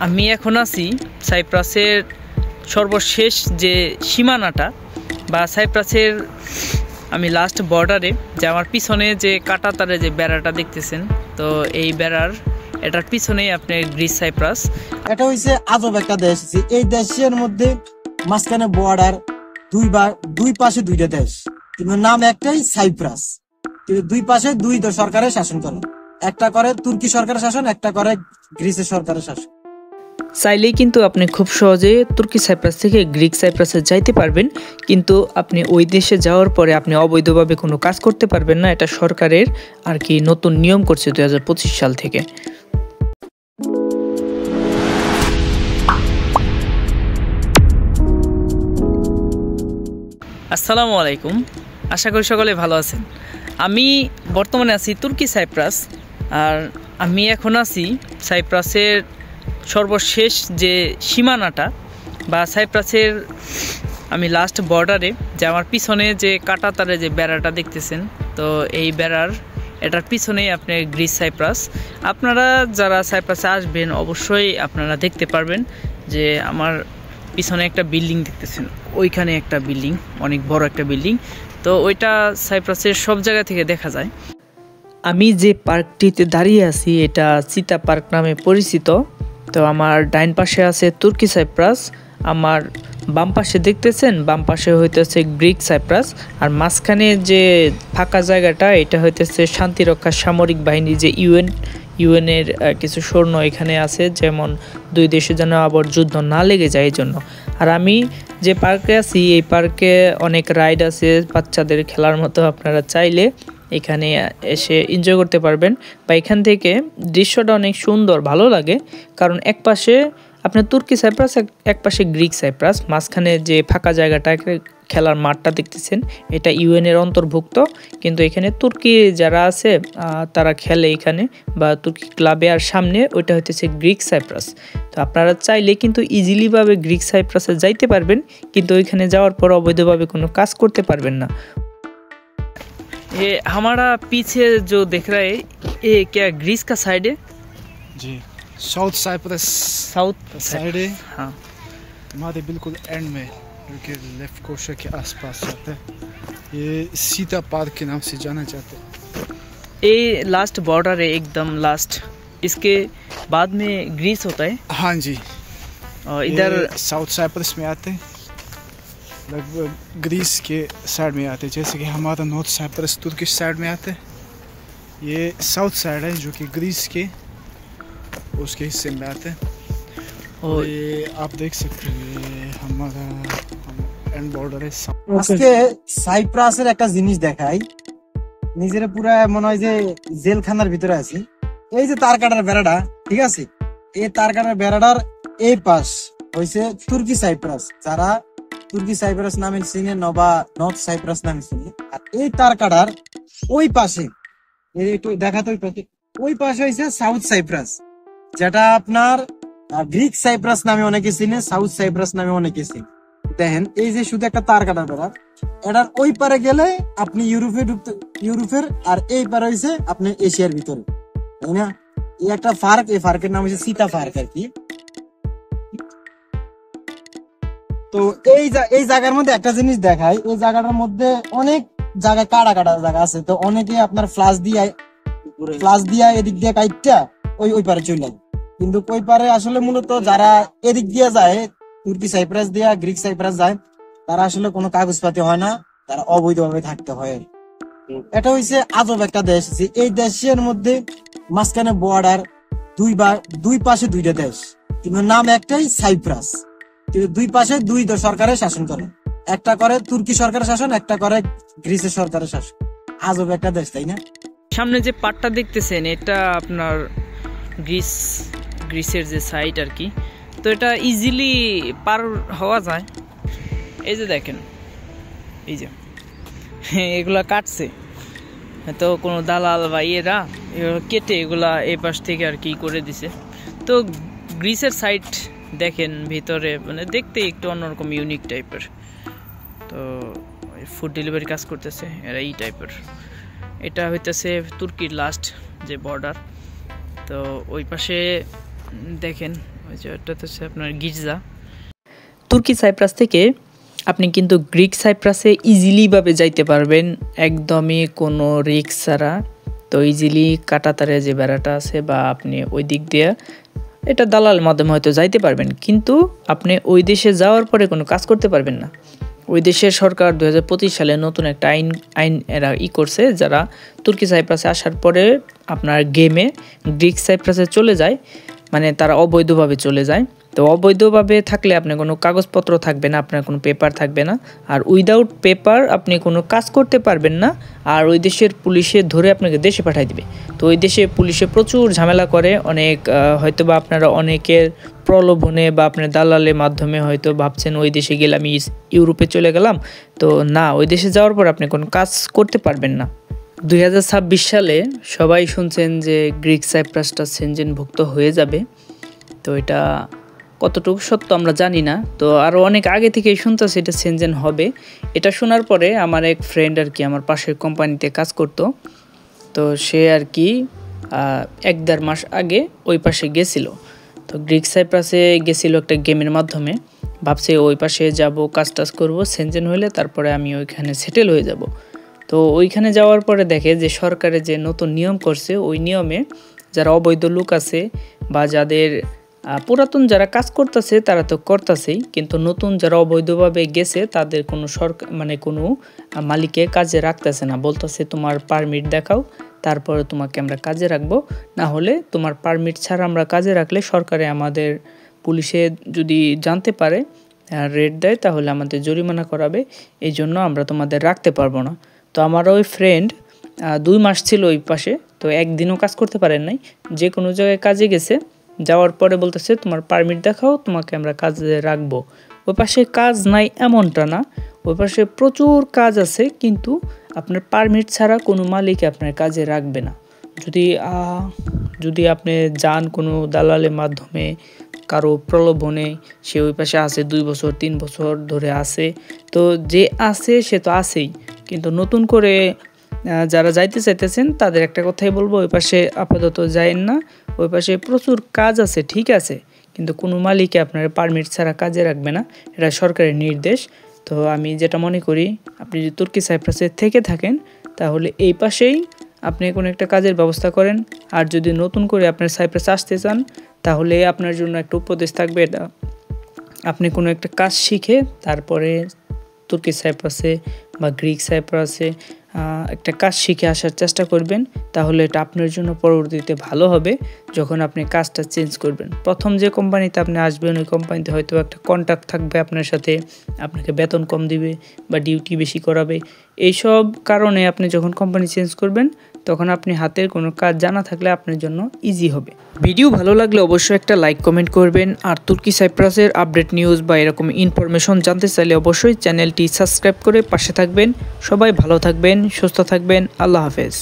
আমি এখন আছি সাইপ্রাসের সর্বশেষ যে সীমানাটা বা সাইপ্রাসের আমি লাস্ট বর্ডারে, যে আমার পিছনে যে কাটা তারে যে বেড়াটা দেখতেছেন, তো এই বেড়ার এটার পিছনেই আপনি গ্রিস সাইপ্রাস। এটা হইছে আজব একটা দেশ। এই দেশের মধ্যে মাঝখানে বর্ডার, দুই পাশে দুইটা দেশ, কিন্তু নাম একটাই সাইপ্রাস। কিন্তু দুই পাশে দুই সরকারের শাসন করে, একটা করে তুর্কি সরকারের শাসন, একটা করে গ্রিসের সরকারের শাসন। চাইলেই কিন্তু আপনি খুব সহজে তুর্কি সাইপ্রাস থেকে গ্রিক সাইপ্রাসে যাইতে পারবেন, কিন্তু আপনি ওই দেশে যাওয়ার পরে আপনি অবৈধভাবে কোনো কাজ করতে পারবেন না। এটা সরকারের আর কি নতুন নিয়ম করছে 2025 সাল থেকে। আসসালামু আলাইকুম, আশা করি সকলে ভালো আছেন। আমি বর্তমানে আছি তুর্কি সাইপ্রাস, আর আমি এখন আছি সাইপ্রাসের সর্বশেষ যে সীমানাটা বা সাইপ্রাসের আমি লাস্ট বর্ডারে, যে আমার পিছনে যে কাটা তারে যে বেড়াটা দেখতেছেন, তো এই বেড়ার এটার পিছনেই আপনি গ্রিস সাইপ্রাস। আপনারা যারা সাইপ্রাসে আসবেন অবশ্যই আপনারা দেখতে পারবেন যে আমার পিছনে একটা বিল্ডিং দেখতেছেন, ওইখানে একটা বিল্ডিং, অনেক বড় একটা বিল্ডিং, তো ওইটা সাইপ্রাসের সব জায়গা থেকে দেখা যায়। আমি যে পার্কটিতে দাঁড়িয়ে আছি এটা চিতা পার্ক নামে পরিচিত। তো আমার ডাইন পাশে আছে তুর্কি সাইপ্রাস, আমার বাম পাশে দেখতেছেন, বাম পাশে হইতেছে গ্রিক সাইপ্রাস, আর মাঝখানে যে ফাঁকা জায়গাটা এটা হইতেছে শান্তিরক্ষা সামরিক বাহিনী, যে ইউএনের কিছু সৈন্য এখানে আছে, যেমন দুই দেশে যেন আবার যুদ্ধ না লেগে যায় এই জন্য। আর আমি যে পার্কে আছি এই পার্কে অনেক রাইড আছে বাচ্চাদের খেলার মতো, আপনারা চাইলে এখানে এসে এনজয় করতে পারবেন। বা এখান থেকে দৃশ্যটা অনেক সুন্দর, ভালো লাগে, কারণ এক পাশে আপনার তুর্কি সাইপ্রাস, এক পাশে গ্রিক সাইপ্রাস, মাঝখানে যে ফাঁকা জায়গাটা খেলার মাঠটা দেখতেছেন এটা ইউএনের অন্তর্ভুক্ত, কিন্তু এখানে তুর্কি যারা আছে তারা খেলে এখানে, বা তুর্কি ক্লাবে। আর সামনে ওইটা হইতেছে গ্রিক সাইপ্রাস। তো আপনারা চাইলে কিন্তু ইজিলিভাবে গ্রিক সাইপ্রাসে যাইতে পারবেন, কিন্তু ওইখানে যাওয়ার পর অবৈধভাবে কোনো কাজ করতে पारবেন না। ये हमारा पीछे जो दिख रहा है ये क्या ग्रीस का साइड है? जी, साउथ साइप्रस साउथ साइड है। हाँ, हमारे बिल्कुल एंड में, जो कि लेफ्ट कोशा के आसपास जाता है। ये सीता पार्क के नाम से जाना जाता है। ये लास्ट बॉर्डर है, एकदम लास्ट, इसके बाद में ग्रीस होता है। हाँ जी, और इधर साउथ साइप्रस में आते हैं, लगभग ग्रीस के साइड में आते हैं। जैसे कि हमारा नॉर्थ साइप्रस तुर्किश साइड में आते हैं, ये साउथ साइड है जो कि ग्रीस के उसके हिस्से में आते हैं। और ये आप देख सकते हैं हमारा एंड बॉर्डर है। আজকে সাইপ্রাসের একটা জিনিস দেখাই, নিজের পুরা মনে হয় যে জেলখানার ভিতরে আছি। এই যে তার কাটার বেড়াটা, ঠিক আছে, এই তার কাটার বেড়াটার এই পাশ হইছে তুর্কি সাইপ্রাস, যারা তুর্কি সাইপ্রাস নামে চিনে, নবা নর্থ সাইপ্রাস নামে চিনে। আর এই তার কাটার ওই পাশে একটু দেখাতো, ওই পাশে হইছে সাউথ সাইপ্রাস, যেটা আপনার গ্রিক সাইপ্রাস নামে অনেকে চিনে, সাউথ সাইপ্রাস নামে অনেকে চিনে। দেখেন এই যে শুধু একটা তার কাটা বেড়া, এটার ওই পারে গেলে আপনি ইউরোপের, আর এই পারে হইছে আপনি এশিয়ার ভিতরে, তাই না? এই একটা পার্ক, এই পার্কের নাম হচ্ছে সীতা পার্ক আর কি। তো এই জায়গার মধ্যে একটা জিনিস দেখায়, এই জায়গাটার মধ্যে অনেক জায়গায় কাটা কাটা জায়গা আছে। তো অনেকে আপনার ফ্লাশ দিয়া এদিক দিয়ে কাইটটা ওই পারে চলে যায়, কিন্তু ওই পারে আসলে মূলত যারা এদিক দিয়ে যায়, তুর্কি সাইপ্রাস দিয়া গ্রিক সাইপ্রাস যায়, তারা আসলে কোনো কাগজপাতি হয় না, তারা অবৈধভাবে থাকতে হয়। এটা হইছে আজব একটা দেশ। এই দেশের মধ্যে মাঝখানে বর্ডার, দুই পাশে দুইটা দেশ, কিন্তু নাম একটাই সাইপ্রাস। কিন্তু দুই পাশে দুই সরকারের শাসন করে, একটা করে তুর্কি সরকারের শাসন, একটা করে গ্রিসের সরকারের শাসন। আজব একটা দেশ, তাই না? সামনে যে পার্টটা দেখতেছেন এটা আপনার গ্রিসের যে সাইড আর কি। তো এটা ইজিলি পার হওয়া যায়। এই যে দেখেন, এই যে এগুলা কাটছে, তো কোনো দালাল বা এরা কেটে এগুলা এই পাশ থেকে আর কি করে দিছে। তো গ্রিসের সাইড দেখেন ভিতরে, মানে দেখতে একটু অন্যরকম ইউনিক টাইপের। তো ফুড ডেলিভারি কাজ করতেছে এরা এই টাইপের। এটা হইতেছে তুর্কির লাস্ট যে বর্ডার। তো ওই পাশে দেখেন ওই যে ওটা তো হচ্ছে আপনার গির্জা। তুর্কি সাইপ্রাস থেকে আপনি কিন্তু গ্রিক সাইপ্রাসে ইজিলিভাবে যাইতে পারবেন, একদমই কোনো রিস্ক ছাড়া। তো ইজিলি কাঁটাতারে যে বেড়াটা আছে বা আপনি ওই দিক দিয়ে এটা দালাল মাধ্যমে হয়তো যাইতে পারবেন, কিন্তু আপনি ওই দেশে যাওয়ার পরে কোনো কাজ করতে পারবেন না। ওই দেশের সরকার 2025 সালে নতুন একটা আইন এরা করছে, যারা তুর্কি সাইপ্রাসে আসার পরে আপনার গেমে গ্রিক সাইপ্রাসে চলে যায়, মানে তারা অবৈধভাবে চলে যায়। তো অবৈধভাবে থাকলে আপনার কোনো কাগজপত্র থাকবে না, আপনার কোনো পেপার থাকবে না, আর উইদাউট পেপার আপনি কোনো কাজ করতে পারবেন না। আর ওই দেশের পুলিশে ধরে আপনাকে দেশে পাঠিয়ে দিবে। তো ওই দেশে পুলিশে প্রচুর ঝামেলা করে, অনেক হয়তো বা আপনারা অনেকের প্রলোভনে বা আপনার দালালের মাধ্যমে হয়তো ভাবছেন ওই দেশে গেলে আমি ইউরোপে চলে গেলাম, তো না, ওই দেশে যাওয়ার পর আপনি কোনো কাজ করতে পারবেন না। 2026 সালে সবাই শুনছেন যে গ্রিক সাইপ্রাসটা সেনজেনভুক্ত হয়ে যাবে, তো এটা কতটুকু সত্য আমরা জানি না। তো আরও অনেক আগে থেকেই শুনতেছি এটা সেনজেন হবে। এটা শোনার পরে আমার এক ফ্রেন্ড আর কি আমার পাশের কোম্পানিতে কাজ করতো, তো সে আর কি 1-1.5 মাস আগে ওই পাশে গেছিলো। তো গ্রিক সাইপ্রাসে গেছিলো একটা গেমের মাধ্যমে, ভাবছে ওই পাশে যাব, কাজ টাজ করবো, সেনজেন হলে তারপরে আমি ওইখানে সেটেল হয়ে যাব। তো ওইখানে যাওয়ার পরে দেখে যে সরকারে যে নতুন নিয়ম করছে, ওই নিয়মে যারা অবৈধ লোক আছে বা যাদের পুরাতন যারা কাজ করতেছে তারা তো করতেছেই, কিন্তু নতুন যারা অবৈধভাবে গেছে তাদের কোনো সরকার মানে কোনো মালিকে কাজে রাখতেছে না, বলতেছে তোমার পারমিট দেখাও, তারপরে তোমাকে আমরা কাজে রাখবো, না হলে তোমার পারমিট ছাড়া আমরা কাজে রাখলে সরকারে আমাদের পুলিশে যদি জানতে পারে রেড দেয় তাহলে আমাদের জরিমানা করাবে, এই জন্য আমরা তোমাদের রাখতে পারবো না। তো আমার ওই ফ্রেন্ড 2 মাস ছিল ওই পাশে, তো একদিনও কাজ করতে পারেন নাই, যে কোনো জায়গায় কাজে গেছে, যাওয়ার পরে বলতেছে তোমার পারমিট দেখাও, তোমাকে আমরা কাজে রাখবো। ওই পাশে কাজ নাই এমনটা না, ওই পাশে প্রচুর কাজ আছে, কিন্তু আপনার পারমিট ছাড়া কোনো মালিক আপনার কাজে রাখবে না। যদি আপনি যান কোনো দালালের মাধ্যমে কারো প্রলোভনে, সে ওই পাশে আছে 2 বছর 3 বছর ধরে আছে, তো যে আছে সে তো আছেই, কিন্তু নতুন করে যারা যাইতে চাইতেছেন তাদের একটা কথাই বলবো, ওই পাশে আপাতত যায়েন না। ওই পাশে প্রচুর কাজ আছে ঠিক আছে, কিন্তু কোনো মালিকে আপনার পারমিট ছাড়া কাজে রাখবে না, এটা সরকারের নির্দেশ। তো আমি যেটা মনে করি, আপনি যদি তুর্কি সাইপ্রাসে থেকে থাকেন তাহলে এই পাশেই আপনি কোনো একটা কাজের ব্যবস্থা করেন। আর যদি নতুন করে আপনার সাইপ্রাসে আসতে চান তাহলে আপনার জন্য একটা উপদেশ থাকবে, এটা আপনি কোনো একটা কাজ শিখে তারপরে তুর্কি সাইপ্রাসে বা গ্রিক সাইপ্রাসে একটা কাজ শিখে আসার চেষ্টা করবেন, তাহলে এটা আপনার জন্য পরবর্তীতে ভালো হবে যখন আপনি কাজটা চেঞ্জ করবেন। প্রথম যে কোম্পানিতে আপনি আসবেন ওই কোম্পানিতে হয়তো একটা কন্ট্যাক্ট থাকবে আপনার সাথে, আপনাকে বেতন কম দিবে বা ডিউটি বেশি করাবে, এইসব কারণে আপনি যখন কোম্পানি চেঞ্জ করবেন তখন আপনি হাতের কোনো কাজ জানা থাকলে আপনার জন্য ইজি হবে। ভিডিও ভালো লাগলে অবশ্যই একটা লাইক কমেন্ট করবেন, আর তুর্কি সাইপ্রাসের আপডেট নিউজ বা এরকম ইনফরমেশন জানতে চাইলে অবশ্যই চ্যানেলটি সাবস্ক্রাইব করে পাশে থাকবেন। সবাই ভালো থাকবেন, সুস্থ থাকবেন, আল্লাহ হাফেজ।